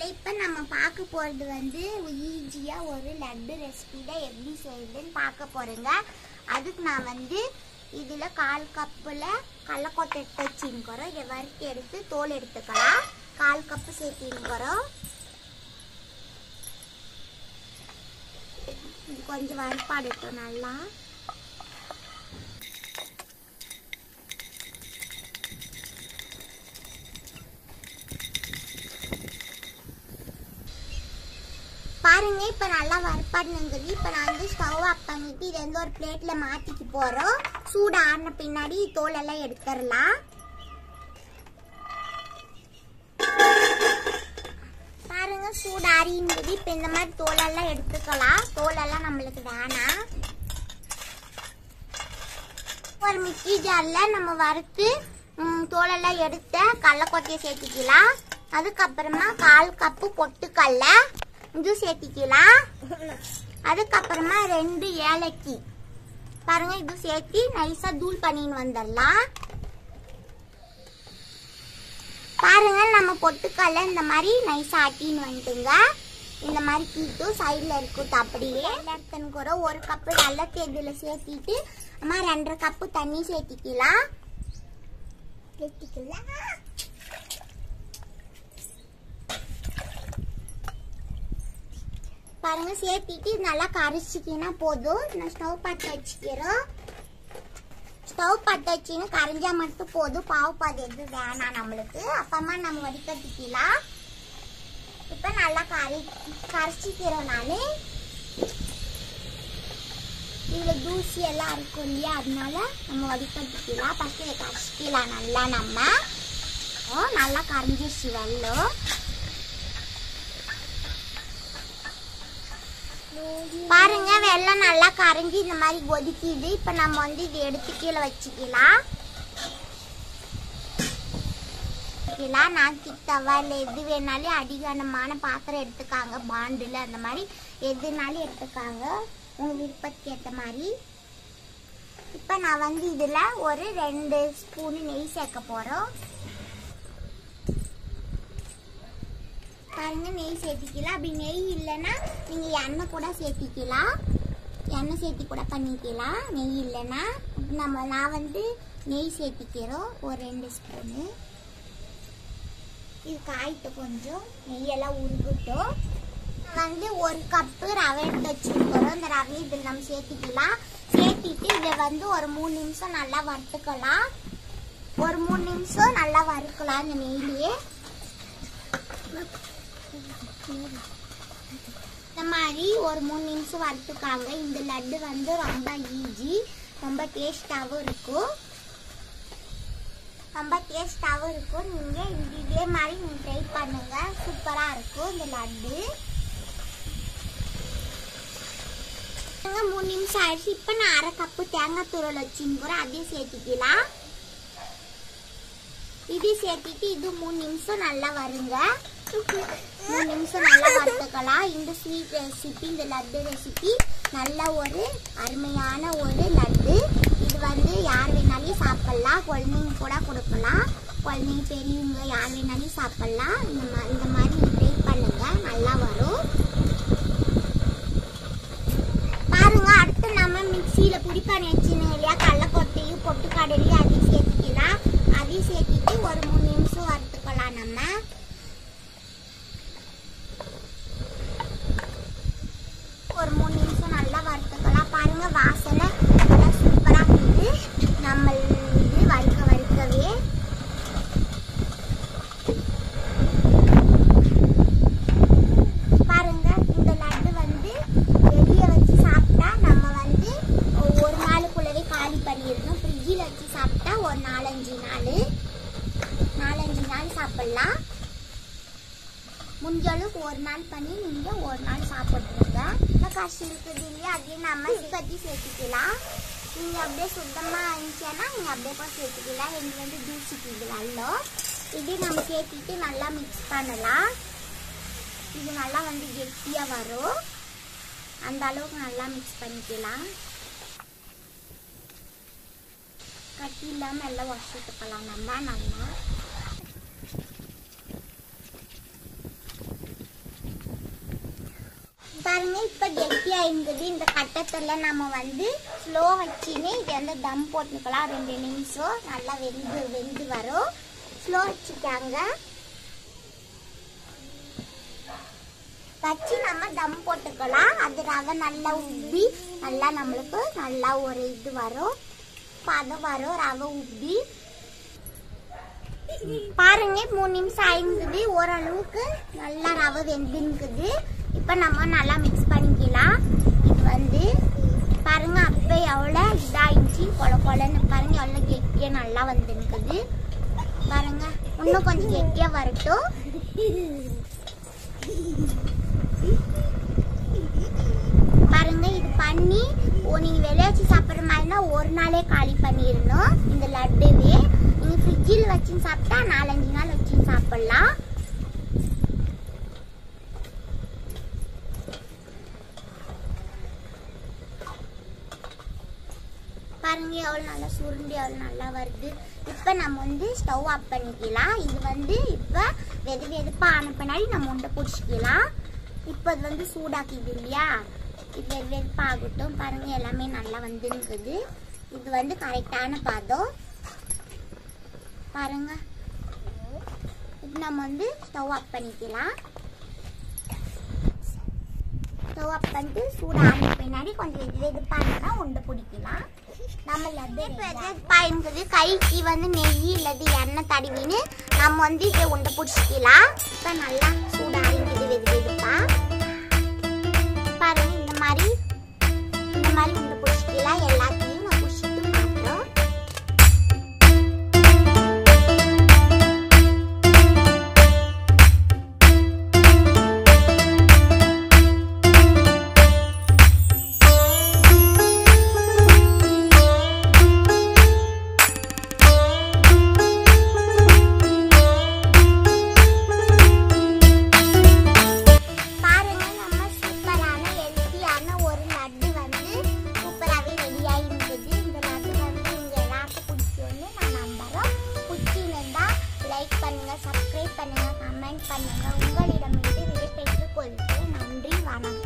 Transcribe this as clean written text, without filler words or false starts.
மக்களே, இப்போ நம்ம பார்க்க போகிறது வந்து ஈஸியாக ஒரு லட்டு ரெசிபி தான் எப்படி செய்யுதுன்னு பார்க்க போகிறேங்க. அதுக்கு நான் வந்து இதில் 1/4 கப்பில் கடலக்கொட்டை எடுத்து வச்சுருக்கிறோம். இதை வறுத்து எடுத்து தோல் எடுத்துக்கலாம். 1/4 கப்பு சேர்த்திருக்கிறோம். இது கொஞ்சம் வறுப்பாடட்டும் நல்லா. பாருங்க, இப்போ நல்லா வறுப்பாடுங்கிறது. இப்போ நான் வந்து ஸ்டவ் ஆஃப் பண்ணிட்டு இதை வந்து ஒரு பிளேட்டில் மாற்றிக்க போகிறோம். சூடு ஆறின பின்னாடி தோலெல்லாம் எடுத்துடலாம். பாருங்க, சூடு ஆறிங்கிறது. இப்போ இந்த மாதிரி தோலெல்லாம் எடுத்துக்கலாம். தோலெல்லாம் நம்மளுக்கு வேணாம். ஒரு மிக்ஸி ஜாரில் நம்ம வறுத்து தோலெல்லாம் எடுத்த கடலக்கொட்டையை சேர்த்துக்கலாம். அதுக்கப்புறமா 1/4 கப்பு பொட்டுக்கடலை இது சேர்த்திக்கலாம். அதுக்கப்புறமா 2 ஏலக்கி பாருங்க, இது சேர்த்து நைஸா தூள் பண்ணின்னு வந்துடலாம். பாருங்க, நம்ம பொட்டுக்கடலை இந்த மாதிரி நைஸா ஆட்டின்னு வந்துட்டுங்க. இந்த மாதிரி கீட்டு சைடில் இருக்கும். அப்படியே எடுத்துன்னு 1 கப்பு நல்லத்தை இதில் சேர்த்திட்டு அம்மா 2.5 கப்பு தண்ணி சேர்த்திக்கலாம். பாருங்க, சேர்த்திட்டு நல்லா கரைச்சிக்கினா போதும். நான் ஸ்டவ் பற்ற வச்சுக்கிறோம். ஸ்டவ் பற்ற வச்சுன்னு கரைஞ்சா மட்டும் போதும். பாவுப்பாது எது வேணாம் நம்மளுக்கு. அப்பமா நம்ம வடிகட்டிக்கலாம். இப்போ நல்லா கரைச்சிக்கிறோம். நான் இதில் தூசி எல்லாம் இருக்கும் இல்லையா, அதனால நம்ம வடிகட்டிக்கலாம். ஃபஸ்ட்டு இதை கரைச்சிக்கலாம் நல்லா. நம்ம நல்லா கரைஞ்சிச்சு வெள்ளம். பாருங்க, வெள்ளம் நல்லா கரைஞ்சி இந்த மாதிரி கொதிக்குது. இப்ப நம்ம வந்து இதை எடுத்து கீழே வச்சுக்கலாம். நான் தவா இல்லை எது வேணாலும் அடிகனமான பாத்திரம் எடுத்துக்காங்க. பாண்டில் அந்த மாதிரி எதுனாலும் எடுத்துக்காங்க, உங்க விருப்பத்துக்கு ஏற்ற மாதிரி. இப்ப நான் வந்து இதுல ஒரு 2 ஸ்பூன் நெய் சேர்க்க போறோம். பாருங்க, நெய் சேர்த்திக்கலாம். அப்படி நெய் இல்லைன்னா நீங்க எண்ணெய் கூட சேர்த்திக்கலாம். எண்ணெய் சேர்த்தி கூட பண்ணிக்கலாம் நெய் இல்லைன்னா. நான் வந்து நெய் சேர்த்திக்கிறோம் ஒரு 2 ஸ்பூனு. இது காய்ட்டு கொஞ்சம் நெய்யெல்லாம் உருகட்டும். வந்து 1 கப்பு ரவை எடுத்து வச்சுருக்கிறோம். இந்த ரவை இதில் நம்ம சேர்த்திக்கலாம். சேர்த்திட்டு இதை வந்து ஒரு 3 நிமிஷம் நல்லா வறுத்துக்கலாம். ஒரு 3 நிமிஷம் நல்லா வறுக்கலாம் இந்த நெய்லேயே. இந்த மாதிரி ஒரு 3 நிமிஷம் வறுத்துக்காங்க. இந்த லட்டு வந்து ரொம்ப ஈஸி, ரொம்ப டேஸ்டாகவும் இருக்கும். நீங்க இதே மாதிரி நீங்க ட்ரை பண்ணுங்க. சூப்பரா இருக்கும் இந்த லட்டு. 3 நிமிஷம் ஆயிடுச்சு. இப்ப நான் 1/2 கப்பு தேங்காய் துருவல் வச்சுக்கிறேன். அதையும் சேர்த்திக்கலாம். இது சேர்த்திட்டு இது 3 நிமிஷம் நல்லா வருங்க. 3 நிமிஷம் நல்லா வறுத்துக்கலாம். இந்த ஸ்வீட் ரெசிபி, இந்த லட்டு ரெசிபி நல்ல ஒரு அருமையான ஒரு லட்டு. இது வந்து யார் வேணாலும் சாப்பிடலாம். குழந்தைங்க கூட கொடுக்கலாம். குழந்தைங்க பெரியவங்க யார் வேணாலும் சாப்பிடலாம். இந்த மாதிரி ட்ரை பண்ணுங்க, நல்லா வரும். பாருங்க, அடுத்து நம்ம மிக்சியில புடிப்பானை வச்சுன்னு இல்லையா, கடலக்கொட்டையும் பொட்டுக்கடலையும் அதையும் சேர்த்துக்கலாம். அதையும் சேர்த்துட்டு ஒரு 3 நிமிஷம் வறுத்துக்கலாம். நம்ம ஒரு 3 நிமிஷம் நல்லா வறுத்துக்கலாம். பாருங்க, வாசனை நல்லா சூப்பரா இருக்குது. நம்ம இது வறுக்கவே பாருங்க, இந்த லட்டு வந்து வெளியே வச்சு சாப்பிட்டா நம்ம வந்து ஒரு நாளுக்குள்ளவே காலி பண்ணிடணும். ஃப்ரிட்ஜில் வச்சு சாப்பிட்டா ஒரு 4-5 நாள் சாப்பிடலாம். முடிஞ்ச அளவுக்கு ஒரு நாள் பண்ணி நீங்க ஒரு நாள் சாப்பிட்டுருங்க. காசு இருக்குது இல்லையா, அதையும் நம்ம கட்டி சேர்த்துக்கலாம். நீங்க அப்படியே சுத்தமா இருந்துச்சுன்னா நீங்க அப்படியே கூட சேர்த்துக்கலாம். எங்களுக்கு வந்து தூசிக்கு இது நல்லா. இது நம்ம சேர்த்துட்டு நல்லா மிக்ஸ் பண்ணலாம். இது நல்லா வந்து கெட்டியா வரும். அந்த அளவுக்கு நல்லா மிக்ஸ் பண்ணிக்கலாம். கட்டி இல்லாம எல்லாம் வச்சுக்கலாம் நம்ம நல்லா. பாருங்க இப்ப கெட்டியா இருக்குது. இந்த கட்டத்துல நம்ம வந்து ஸ்லோ வச்சுன்னு இது வந்து தம் போட்டுக்கலாம். 2 நிமிஷம் நல்லா வெந்து வரும். ஸ்லோ வச்சுக்காங்க. வச்சு நம்ம தம் போட்டுக்கலாம். அது ரவை நல்லா உப்பி நல்லா நம்மளுக்கு நல்லா ஒரு இது வரும், பதம் வரும் ரவை உப்பி. பாருங்க 3 நிமிஷம் ஆயிருக்குது. ஓரளவுக்கு நல்லா ரவை வெந்துருக்குது. இப்ப நம்ம நல்லா மிக்ஸ் பண்ணிக்கலாம். இது வந்து பாருங்க அப்ப எவ்வளவு இதாயிடுச்சு, கொலன்னு பாருங்க எவ்வளவு கெட்டியா நல்லா வந்துருக்குது. பாருங்க இன்னும் கொஞ்சம் கெட்டியா வரட்டும். பாருங்க இது பண்ணி நீங்க வெளியே வச்சு சாப்பிட்ற மாதிரினா ஒரு நாளே காலி பண்ணிடணும். இந்த லட்டுவே நீங்க ஃப்ரிட்ஜில் வச்சு சாப்பிட்டா 4-5 நாள் வச்சு சாப்பிடலாம். பாருங்க எவ்வளவு நல்லா சுருண்டி எவ்வளவு நல்லா வருது. இப்ப நம்ம வந்து ஸ்டவ் ஆஃப் பண்ணிக்கலாம். இது வந்து இப்ப வெதுப்பா ஆன பின்னாடி நம்ம உண்டை பிடிச்சிக்கலாம். இப்ப இது வந்து சூடாக்கிது இல்லையா, இது வெதுப்பா ஆகட்டும். பாருங்க எல்லாமே நல்லா வந்துருக்குது. இது வந்து கரெக்டான பதம். பாருங்க இப்போ நம்ம வந்து ஸ்டவ் ஆஃப் பண்ணிக்கலாம். ஸ்டவ் ஆஃப் பண்ணிட்டு சூடான பின்னாடி கொஞ்சம் வெதுப்பானா உண்டை பிடிக்கலாம். நம்ம லட்டு கைக்கு வந்து நெய் இல்லது எண்ணெய் தடவின்னு நம்ம வந்து இதை உண்டை பிடிச்சிக்கலாம். இப்போ நல்லா சூடாகிடுது வெதுப்பா. பாருங்க இந்த மாதிரி உண்டை பிடிச்சிக்கலாம். எல்லாத்தையும் நான் பிடிச்சிட்டு மாட்டோம். சப்ஸ்கிரைப் பண்ணுங்க, கமெண்ட் பண்ணுங்க. உங்களிடமிருந்து விடைபெற்றுக் கொள்கிறேன். நன்றி, வணக்கம்.